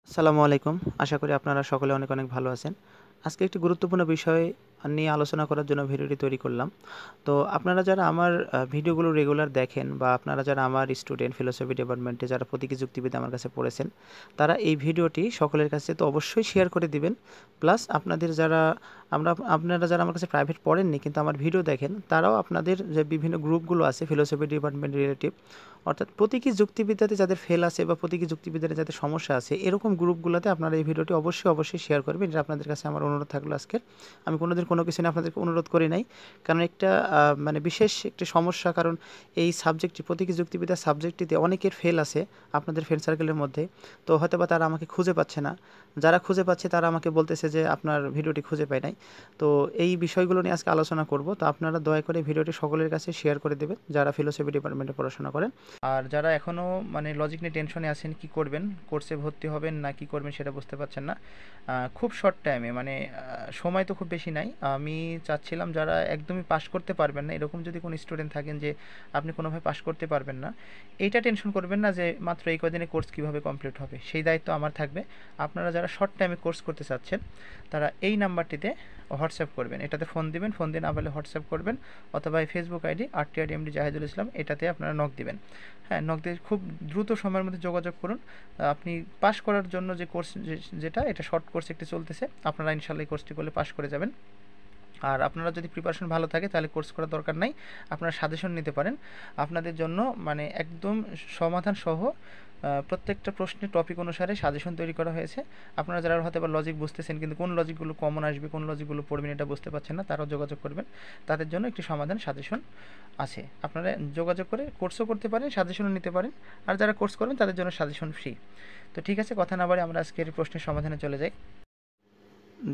আসসালামু আলাইকুম। আশা করি আপনারা সকলে অনেক, অনেক ভালো আছেন। আজকে একটি গুরুত্বপূর্ণ বিষয় নিয়ে আলোচনা করার জন্য ভিডিওটি তৈরি করলাম। তো আপনারা যারা আমার ভিডিওগুলো রেগুলার দেখেন বা আপনারা যারা আমার স্টুডেন্ট ফিলোসফি ডিপার্টমেন্টে যারা প্রতীকী যুক্তিবিদ্যা আমার কাছে পড়েছেন, তারা এই ভিডিওটি সকলের কাছে তো অবশ্যই শেয়ার করে দিবেন। প্লাস আপনারা যারা আমার কাছে প্রাইভেট পড়েননি কিন্তু আমার ভিডিও দেখেন, তারাও আপনাদের যে বিভিন্ন গ্রুপগুলো আছে ফিলোসফি ডিপার্টমেন্ট রিলেটিভ, অর্থাৎ প্রতীকী যুক্তিবিদ্যাতে যাদের ফেল আছে বা প্রতীকী যুক্তিবিদ্যাতে যাদের সমস্যা আছে, এরকম গ্রুপগুলোতে আপনারা এই ভিডিওটি অবশ্যই শেয়ার করবেন। এটা আপনাদের কাছে আমার অনুরোধ থাকলো আজকের। আমি কোনোদিন কোনো কিছু নিয়ে আপনাদেরকে অনুরোধ করি নাই, কারণ একটা মানে বিশেষ একটি সমস্যা, কারণ এই সাবজেক্টটি প্রতীকী যুক্তিবিদ্যার সাবজেক্টটিতে অনেকের ফেল আছে আপনাদের ফ্রেন্ড সার্কেলের মধ্যে। তো হয়তো বা তারা আমাকে খুঁজে পাচ্ছে না, যারা খুঁজে পাচ্ছে তারা আমাকে বলতেছে যে আপনার ভিডিওটি খুঁজে পায় নাই। তো এই বিষয়গুলো নিয়ে আজকে আলোচনা করব। তো আপনারা দয়া করে ভিডিওটি সকলের কাছে শেয়ার করে দেবেন যারা ফিলোসফি ডিপার্টমেন্টে পড়াশোনা করেন। আর যারা এখনও মানে লজিক নিয়ে টেনশনে আছেন, কি করবেন, কোর্সে ভর্তি হবেন না কি করবেন সেটা বুঝতে পারছেন না, খুব শর্ট টাইমে মানে সময় তো খুব বেশি নাই। আমি চাচ্ছিলাম যারা একদমই পাশ করতে পারবেন না, এরকম যদি কোনো স্টুডেন্ট থাকেন যে আপনি কোনোভাবে পাশ করতে পারবেন না, এইটা টেনশন করবেন না যে মাত্র এই কদিনে কোর্স কীভাবে কমপ্লিট হবে, সেই দায়িত্ব আমার থাকবে। আপনারা যারা শর্ট টাইমে কোর্স করতে চাচ্ছেন তারা এই নাম্বারটিতে হোয়াটসঅ্যাপ করবেন, এটাতে ফোন দিবেন, ফোন দিয়ে না পেলে হোয়াটসঅ্যাপ করবেন, অথবা এই ফেসবুক আইডি RTIDMD জাহিদুল ইসলাম, এটাতে আপনারা নক দিবেন। হ্যাঁ, নক দিয়ে খুব দ্রুত সময়ের মধ্যে যোগাযোগ করুন। আপনি পাশ করার জন্য যে কোর্স যেটা এটা শর্ট কোর্স একটি চলতেছে, আপনারা ইনশাল্লাহ এই কোর্সটি করলে পাশ করে যাবেন। আর আপনারা যদি প্রিপারেশন ভালো থাকে তাহলে কোর্স করার দরকার নাই, আপনারা সাজেশন নিতে পারেন। আপনাদের জন্য মানে একদম সমাধান সহ প্রত্যেকটা প্রশ্নের টপিক অনুসারে সাজেশন তৈরি করা হয়েছে। আপনারা যারা হয়তো বা লজিক বুঝতেছেন কিন্তু কোন লজিকগুলো কমন আসবে, কোন লজিকগুলো পড়বেন এটা বুঝতে পারছেন না, তারাও যোগাযোগ করবেন। তাদের জন্য একটি সমাধান সাজেশন আছে, আপনারা যোগাযোগ করে কোর্সও করতে পারেন, সাজেশনও নিতে পারেন। আর যারা কোর্স করবেন তাদের জন্য সাজেশন ফ্রি। তো ঠিক আছে, কথা না বাড়ে আমরা আজকের প্রশ্নের সমাধানে চলে যাই।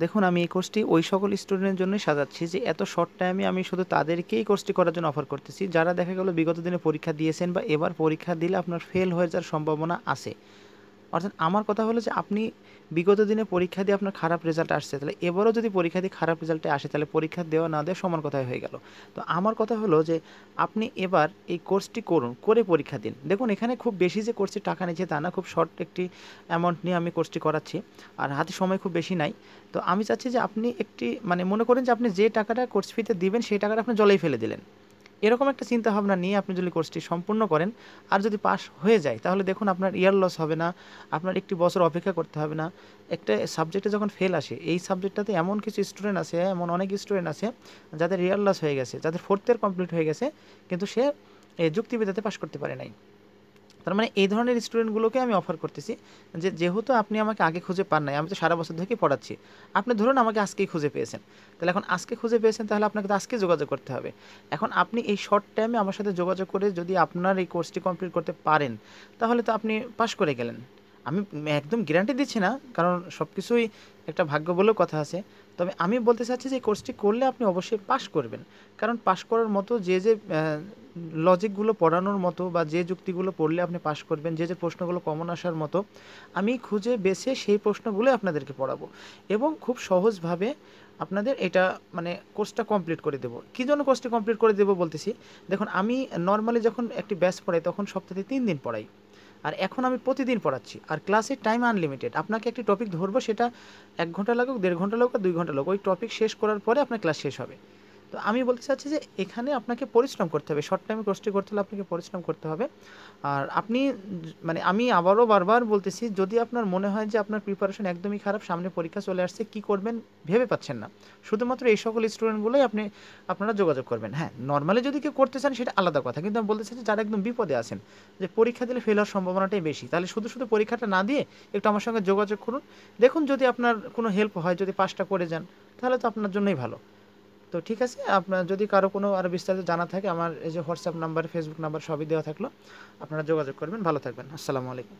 দেখুন, আমি এই কোর্সটি ওই সকল স্টুডেন্টের জন্যই সাজাচ্ছি যে এত শর্ট টাইমে আমি শুধু তাদেরকেই এই কোর্সটি করার জন্য অফার করতেছি যারা দেখা গেল বিগত দিনে পরীক্ষা দিয়েছেন বা এবার পরীক্ষা দিলে আপনার ফেল হয়ে যাওয়ার সম্ভাবনা আছে। অর্থাৎ আমার কথা হলো যে আপনি বিগত দিনে পরীক্ষা দিয়ে আপনার খারাপ রেজাল্ট আসছে, তাহলে এবারও যদি পরীক্ষা দিয়ে খারাপ রেজাল্টে আসে তাহলে পরীক্ষা দেওয়া না দেওয়া সমান কথাই হয়ে গেল। তো আমার কথা হলো যে আপনি এবার এই কোর্সটি করুন, করে পরীক্ষা দিন। দেখুন, এখানে খুব বেশি যে কোর্সটি টাকা নিচ্ছে তা না, খুব শর্ট একটি অ্যামাউন্ট নিয়ে আমি কোর্সটি করাচ্ছি, আর হাতে সময় খুব বেশি নাই। তো আমি চাচ্ছি যে আপনি একটি মানে মনে করেন যে আপনি যে টাকাটা কোর্স ফিতে দিবেন সেই টাকাটা আপনি জলেই ফেলে দিলেন, এরকম একটা চিন্তাভাবনা নিয়ে আপনি যদি কোর্সটি সম্পূর্ণ করেন আর যদি পাস হয়ে যায় তাহলে দেখুন আপনার ইয়ার লস হবে না, আপনার একটি বছর অপেক্ষা করতে হবে না। একটা সাবজেক্টে যখন ফেল আসে, এই সাবজেক্টটাতে এমন কিছু স্টুডেন্ট আছে, এমন অনেক স্টুডেন্ট আছে যাদের ইয়ার লস হয়ে গেছে, যাদের ফোর্থ ইয়ার কমপ্লিট হয়ে গেছে কিন্তু সে যুক্তিবিদ্যাতে পাস করতে পারে নাই। তার মানে এই ধরনের স্টুডেন্টগুলোকে আমি অফার করতেছি যে যেহেতু আপনি আমাকে আগে খুঁজে পান নাই, আমি তো সারা বছর ধরেই পড়াচ্ছি, আপনি ধরুন আমাকে আজকেই খুঁজে পেয়েছেন, তাহলে এখন আজকে খুঁজে পেয়েছেন তাহলে আপনাকে তো আজকে যোগাযোগ করতে হবে। এখন আপনি এই শর্ট টাইমে আমার সাথে যোগাযোগ করে যদি আপনার এই কোর্সটি কমপ্লিট করতে পারেন তাহলে তো আপনি পাশ করে গেলেন। আমি একদম গ্যারান্টি দিচ্ছি না, কারণ সব কিছুই একটা ভাগ্য বলেও কথা আছে। তবে আমি বলতে চাচ্ছি যে এই কোর্সটি করলে আপনি অবশ্যই পাশ করবেন, কারণ পাশ করার মতো যে লজিকগুলো পড়ানোর মতো বা যে যুক্তিগুলো পড়লে আপনি পাশ করবেন, যে প্রশ্নগুলো কমন আসার মতো আমি খুঁজে বেছে সেই প্রশ্নগুলো আপনাদেরকে পড়াবো এবং খুব সহজভাবে আপনাদের এটা মানে কোর্সটা কমপ্লিট করে দেবো। কী জন্য কোর্সটি কমপ্লিট করে দেবো বলতেছি, দেখুন আমি নর্মালি যখন একটি ব্যাচ পড়াই তখন সপ্তাহে 3 দিন পড়াই, আর এখন আমি প্রতিদিন পড়াচ্ছি, আর ক্লাসের টাইম আনলিমিটেড। আপনাকে একটি টপিক ধরবো, সেটা 1 ঘন্টা লাগুক, 1.5 ঘন্টা লাগুক, আর 2 ঘন্টা লাগুক, ওই টপিক শেষ করার পরে আপনার ক্লাস শেষ হবে। তো আমি বলতে চাচ্ছি যে এখানে আপনাকে পরিশ্রম করতে হবে, শর্ট টাইমে কোর্সটি করতে হলে আপনাকে পরিশ্রম করতে হবে। আর আপনি মানে আমি আবারও বারবার বলতেছি, যদি আপনার মনে হয় যে আপনার প্রিপারেশন একদমই খারাপ, সামনে পরীক্ষা চলে আসছে, কি করবেন ভেবে পাচ্ছেন না, শুধুমাত্র এই সকল স্টুডেন্টগুলোই আপনারা যোগাযোগ করবেন। হ্যাঁ, নর্মালি যদি কেউ করতে চান সেটা আলাদা কথা, কিন্তু আমি বলতে চাচ্ছি যারা একদম বিপদে আছেন, যে পরীক্ষা দিলে ফেল হওয়ার সম্ভাবনাটাই বেশি, তাহলে শুধু শুধু পরীক্ষাটা না দিয়ে একটু আমার সঙ্গে যোগাযোগ করুন। দেখুন যদি আপনার কোনো হেল্প হয়, যদি পাসটা করে যান তাহলে তো আপনার জন্যই ভালো। তো ঠিক আছে, আপনার যদি কারো কোনো আরও বিস্তারিত জানা থাকে, আমার এই যে হোয়াটসঅ্যাপ নাম্বার, ফেসবুক নাম্বার সবই দেওয়া থাকলো, আপনারা যোগাযোগ করবেন। ভালো থাকবেন। আসসালামু আলাইকুম।